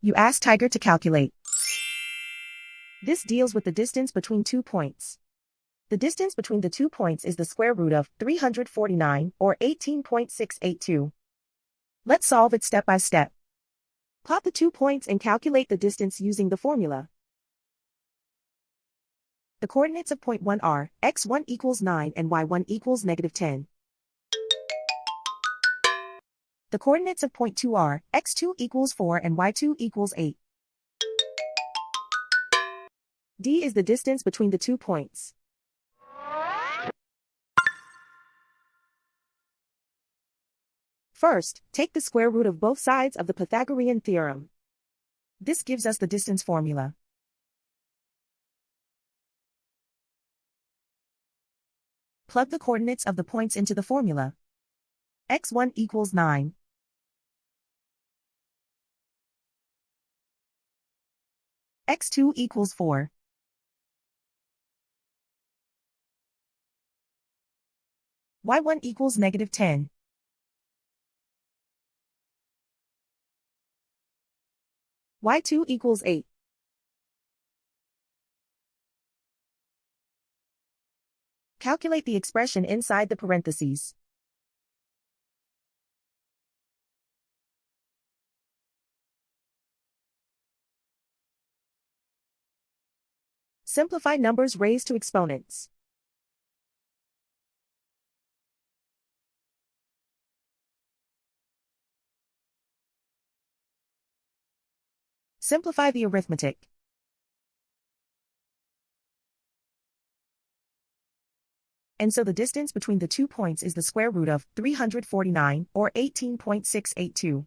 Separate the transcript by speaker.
Speaker 1: You ask Tiger to calculate. This deals with the distance between 2 points. The distance between the 2 points is the square root of 349, or 18.682. Let's solve it step by step. Plot the 2 points and calculate the distance using the formula. The coordinates of point 1 are x1 equals 9 and y1 equals -10. The coordinates of point 2 are x2 equals 4 and y2 equals 8. D is the distance between the 2 points. First, take the square root of both sides of the Pythagorean theorem. This gives us the distance formula. Plug the coordinates of the points into the formula. x1 equals 9. x2 equals 4. y1 equals -10. y2 equals 8. Calculate the expression inside the parentheses. Simplify numbers raised to exponents. Simplify the arithmetic. And so the distance between the 2 points is the square root of 349, or 18.682.